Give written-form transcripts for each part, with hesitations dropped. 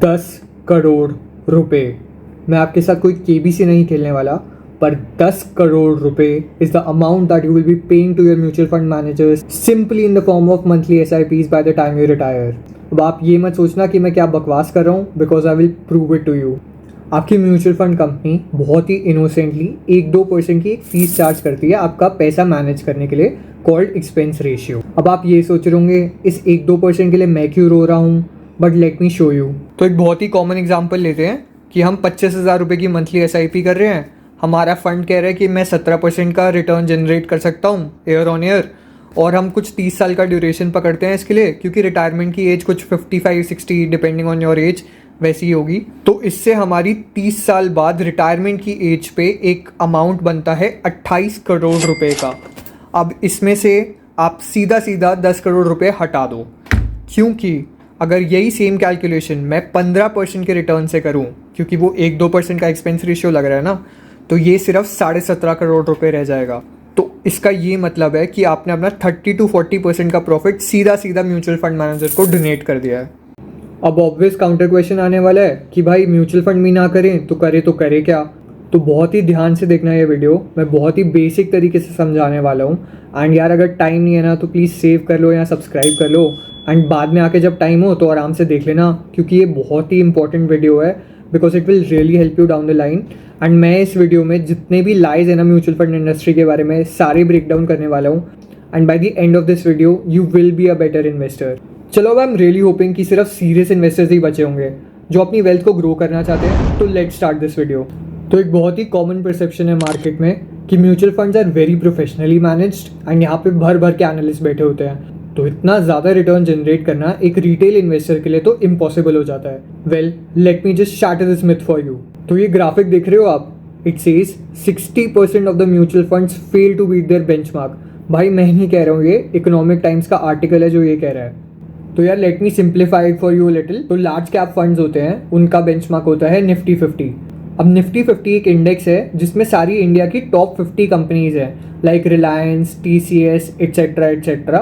10 करोड़ रुपए। मैं आपके साथ कोई केबीसी नहीं खेलने वाला, पर 10 करोड़ रुपए is the amount that you will be paying to your mutual fund managers simply in the form of monthly SIPs by the time you retire. अब आप ये मत सोचना कि मैं क्या बकवास कर रहा हूँ, because I will prove it to you. आपकी म्यूचुअल फंड कंपनी बहुत ही इनोसेंटली 1-2% की एक फीस चार्ज करती है आपका पैसा मैनेज करने के लिए, कॉल्ड एक्सपेंस रेशियो। अब आप ये सोच रहे होंगे इस 1-2% के लिए मैं क्यों रो रहा हूँ, but let me show you. तो एक बहुत ही कॉमन एग्जाम्पल लेते हैं कि हम 25,000 रुपये की मंथली SIP कर रहे हैं। हमारा फंड कह रहा है कि मैं 17% का रिटर्न जनरेट कर सकता हूँ ईयर ऑन ईयर, और हम कुछ 30 साल का ड्यूरेशन पकड़ते हैं इसके लिए, क्योंकि रिटायरमेंट की एज कुछ 55-60 डिपेंडिंग ऑन योर एज वैसी ही होगी। तो इससे हमारी 30 साल बाद रिटायरमेंट की एज पे एक अमाउंट बनता है 28 करोड़ रुपए का। अब इसमें से आप सीधा सीधा 10 करोड़ रुपए हटा दो, क्योंकि अगर यही सेम कैलकुलेशन मैं 15% के रिटर्न से करूं, क्योंकि वो 1-2% का एक्सपेंस रेशियो लग रहा है ना, तो ये सिर्फ 17.5 करोड़ रुपए रह जाएगा। तो इसका ये मतलब है कि आपने अपना 30-40% का प्रॉफिट सीधा सीधा म्यूचुअल फंड मैनेजर को डोनेट कर दिया है। अब ऑब्वियस काउंटर क्वेश्चन आने वाला है कि भाई म्यूचुअल फंड भी ना करें तो करे क्या। तो बहुत ही ध्यान से देखना ये वीडियो, मैं बहुत ही बेसिक तरीके से समझाने वाला हूँ। एंड यार अगर टाइम नहीं है ना तो प्लीज़ सेव कर लो या सब्सक्राइब कर लो, एंड बाद में आके जब टाइम हो तो आराम से देख लेना, क्योंकि ये बहुत ही इंपॉर्टेंट वीडियो है, because it will really help you down the line. And मैं इस वीडियो में जितने भी लाइज है ना म्यूचुअल फंड इंडस्ट्री के बारे में सारे ब्रेक डाउन करने वाला हूँ, and buy the end of this video you will be a better investor. चलो अब आई एम रियली होपिंग कि सिर्फ सीरियस इन्वेस्टर्स ही बचे होंगे जो अपनी वेल्थ को ग्रो करना चाहते हैं। तो लेट्स स्टार्ट दिस वीडियो। तो एक बहुत ही कॉमन परसेप्शन है मार्केट में कि mutual funds are very professionally managed, and यहाँ पे भर भर के एनालिस्ट बैठे होते हैं, तो इतना ज़्यादा रिटर्न जनरेट करना एक रिटेल इन्वेस्टर के लिए तो इम्पॉसिबल हो जाता है। Well let me just shatter this myth for you. तो ये ग्राफिक देख रहे हो आप, it says 60% of the mutual funds fail to beat their benchmark. भाई मैं नहीं कह रहा हूँ, ये इकोनॉमिक टाइम्स का आर्टिकल है जो ये कह रहा है। तो यार let me simplify it for you little. तो लार्ज कैप फंड्स होते हैं, उनका बेंचमार्क होता है निफ्टी 50। अब निफ्टी 50 एक इंडेक्स है जिसमें सारी इंडिया की टॉप 50 कंपनीज हैं, like Reliance, TCS etcetera etcetera.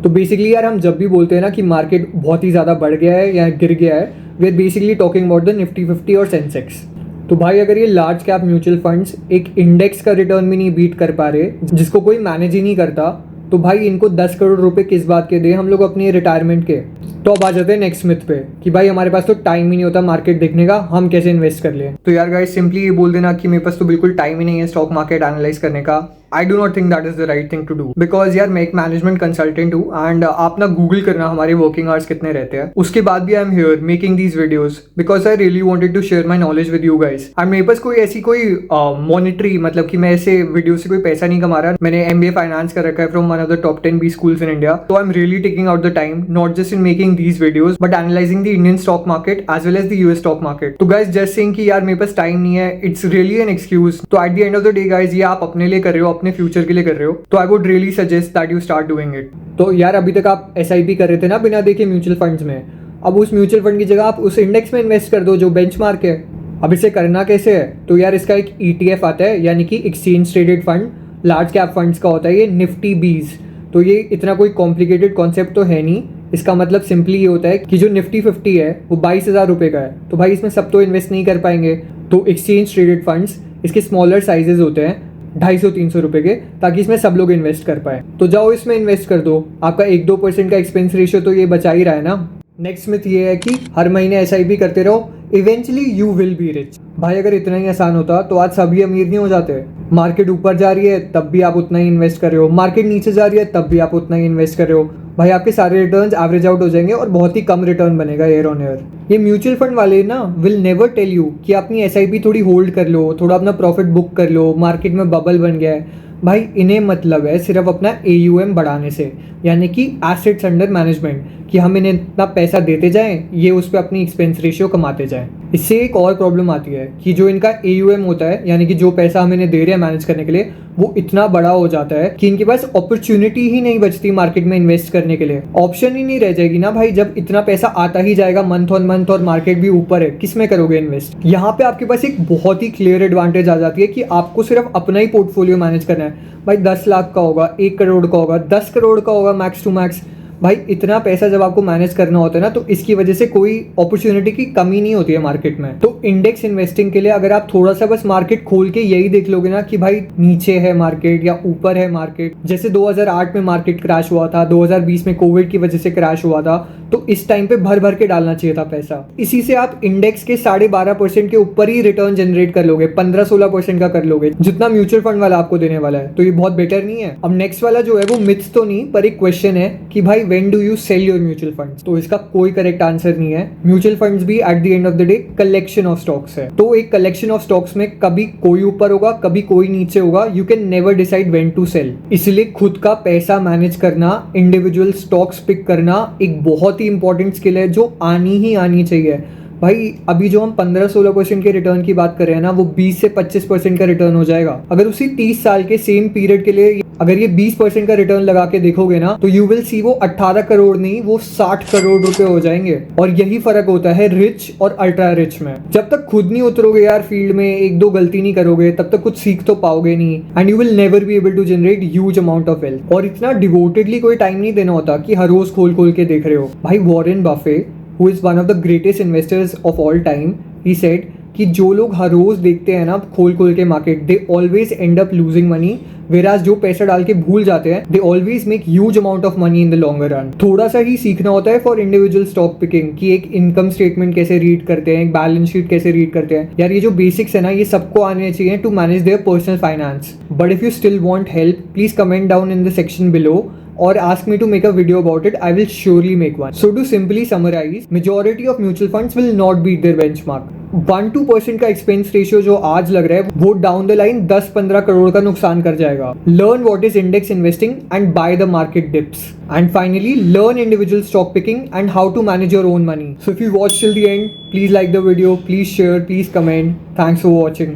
तो बेसिकली यार हम जब भी बोलते हैं ना कि मार्केट बहुत ही ज़्यादा बढ़ गया है या गिर गया है, we are basically talking about the Nifty 50 और सेंसेक्स। तो भाई अगर ये लार्ज कैप म्यूचुअल फंड्स एक इंडेक्स का रिटर्न भी नहीं बीट कर पा रहे, जिसको कोई मैनेज ही नहीं करता, तो भाई इनको 10 करोड़ रुपए किस बात के दे हम लोग अपनी रिटायरमेंट के। तो अब आ जाते हैं नेक्स्ट मिथ पे कि भाई हमारे पास तो टाइम ही नहीं होता मार्केट देखने का, हम कैसे इन्वेस्ट कर लें। तो यार गाइस सिंपली ये बोल देना कि मेरे पास तो बिल्कुल टाइम ही नहीं है स्टॉक मार्केट एनालाइज करने का। I do not think that is the right thing to do, because यार मैं एक मैनेजमेंट कंसल्टेंट हूँ, एंड आप ना गूगल करना हमारे वर्किंग आवर्स कितने रहते हैं। उसके बाद भी I am here making these videos because I really wanted to share my knowledge with you guys. And मेरे पास कोई ऐसी कोई मॉनिटरी मतलब कि मैं ऐसे वीडियो से कोई पैसा नहीं कमा रहा। मैंने MBA फाइनेंस कर रखा है from one of the top 10 B schools in India. So I'm really taking out the time not just in making these videos but analyzing the Indian stock market as well as the US stock market. तो guys just saying कि यार मेरे पास time नहीं है, it's really an excuse. तो at the end of the day guys, ये आप अपने लिए कर रहे हो, अपने फ्यूचर के लिए कर रहे हो, तो I would really suggest that you start doing it. तो यार अभी तक आप SIP कर रहे थे ना बिना देखे म्यूचुअल फंड्स में, अब उस म्यूचुअल फंड की जगह आप उस इंडेक्स में इन्वेस्ट कर दो जो बेंचमार्क है। अब इसे करना कैसे है, तो यार इसका एक ETF आता है, यानी कि exchange traded fund, large cap funds का होता है ये निफ्टी 20। तो ये इतना कोई कॉम्प्लिकेटेड कॉन्सेप्ट तो है नहीं। इसका मतलब सिंपली ये होता है कि जो निफ्टी 50 है वो 22,000 रुपये का है, तो भाई इसमें सब तो इन्वेस्ट नहीं कर पाएंगे। तो एक्सचेंज ट्रेडेड फंड्स इसके स्मॉलर साइजेस होते हैं 250-300 रुपये के, ताकि इसमें सब लोग इन्वेस्ट कर पाए। तो जाओ इसमें इन्वेस्ट कर दो, आपका 1-2% का एक्सपेंस रेशियो तो ये बचा ही रहा है ना। नेक्स्ट मिथ ये है कि हर महीने SIP करते रहो, eventually you will be rich. भाई अगर इतना ही आसान होता तो आज सभी अमीर नहीं हो जाते। मार्केट ऊपर जा रही है तब भी आप उतना ही इन्वेस्ट कर रहे हो, मार्केट नीचे जा रही है तब भी आप उतना ही इन्वेस्ट कर रहे हो। भाई आपके सारे रिटर्न्स एवरेज आउट हो जाएंगे और बहुत ही कम रिटर्न बनेगा ईयर ऑन ईयर। ये म्यूचुअल फंड वाले ना विल नेवर टेल यू कि अपनी SIP थोड़ी होल्ड कर लो, थोड़ा अपना प्रॉफिट बुक कर लो, मार्केट में बबल बन गया है। भाई इन्हें मतलब है सिर्फ अपना AUM बढ़ाने से, यानी कि एसेट्स अंडर मैनेजमेंट, कि हम इन्हें इतना पैसा देते जाएं, ये उस पर अपनी एक्सपेंस रेशियो कमाते जाएं। इससे एक और प्रॉब्लम आती है कि जो इनका AUM होता है, यानी कि जो पैसा हम इन्हें दे रहे हैं मैनेज करने के लिए, वो इतना बड़ा हो जाता है कि इनके पास अपॉर्चुनिटी ही नहीं बचती मार्केट में इन्वेस्ट करने के लिए। ऑप्शन ही नहीं रह जाएगी ना भाई, जब इतना पैसा आता ही जाएगा मंथ ऑन मंथ और मार्केट भी ऊपर है, किस में करोगे इन्वेस्ट। यहाँ पे आपके पास एक बहुत ही क्लियर एडवांटेज आ जाती है कि आपको सिर्फ अपना ही पोर्टफोलियो मैनेज करना है। भाई 10 लाख का होगा, 1 करोड़ का होगा, 10 करोड़ का होगा मैक्स टू मैक्स, भाई इतना पैसा जब आपको मैनेज करना होता है ना, तो इसकी वजह से कोई अपॉर्चुनिटी की कमी नहीं होती है मार्केट में। तो इंडेक्स इन्वेस्टिंग के लिए अगर आप थोड़ा सा बस मार्केट खोल के यही देख लोगे ना कि भाई नीचे है मार्केट या ऊपर है मार्केट, जैसे 2008 में मार्केट क्रैश हुआ था, 2020 में कोविड की वजह से क्रैश हुआ था, तो इस टाइम पे भर भर के डालना चाहिए था पैसा। इसी से आप इंडेक्स के 12.5% के ऊपर ही रिटर्न जनरेट कर लोगे, 15-16% का कर लोगे, जितना म्यूचुअल फंड वाला आपको देने वाला है। तो ये बहुत बेटर नहीं है। अब नेक्स्ट वाला जो है वो मिथ्स तो नहीं, पर एक क्वेश्चन है कि भाई when do you sell your mutual funds? तो इसका कोई करेक्ट आंसर नहीं है। म्यूचुअल फंड्स भी at the end of the day collection of stocks है। तो एक कलेक्शन ऑफ स्टॉक्स में कभी कोई ऊपर होगा, कभी कोई नीचे होगा। You can never decide when to sell. इसलिए खुद का पैसा मैनेज करना, इंडिविजुअल स्टॉक्स पिक करना एक बहुत ही इंपॉर्टेंट स्किल है जो आनी ही आनी चाहिए। भाई अभी जो हम 15-16% के रिटर्न की बात कर रहे हैं ना, वो 20 से 25% का रिटर्न हो जाएगा। अगर उसी 30 साल के सेम पीरियड के लिए अगर ये 20% का रिटर्न लगा के देखोगे ना, तो यू विल सी वो 18 करोड़ नहीं, वो 60 करोड़ रुपए हो जाएंगे। और यही फर्क होता है रिच और अल्ट्रा रिच में। जब तक खुद नहीं उतरोगे यार फील्ड में, एक दो गलती नहीं करोगे, तब तक कुछ सीख तो पाओगे नहीं, and you will never be able to generate huge amount of wealth. और इतना डिवोटेडली कोई टाइम नहीं देना होता कि हर रोज खोल खोल के देख रहे हो। भाई Warren Buffett, who is one of the greatest investors of all time, he said कि जो लोग हर रोज देखते हैं ना खोल खोल के market, they always end up losing money, whereas जो पैसा डाल के भूल जाते हैं, they always make huge amount of money in the longer run. थोड़ा सा ही सीखना होता है फॉर इंडिविजुअल स्टॉक पिकिंग कि एक इनकम स्टेटमेंट कैसे रीड करते हैं, एक बैलेंस शीट कैसे रीड करते हैं। यार ये जो बेसिक्स है ना, ये सबको आने चाहिए to manage their personal finance. But if you still want help, please comment down in the section below or ask me to make a video about it. I will surely make one. So to simply summarize, majority of mutual funds will not beat their benchmark. 1-2% का expense ratio जो आज लग रहा है, वो down the line 10-15 crore का नुकसान कर जाएगा। Learn what is index investing and buy the market dips, and finally learn individual stock picking and how to manage your own money. So if you watch till the end, please like the video, please share, please comment. Thanks for watching.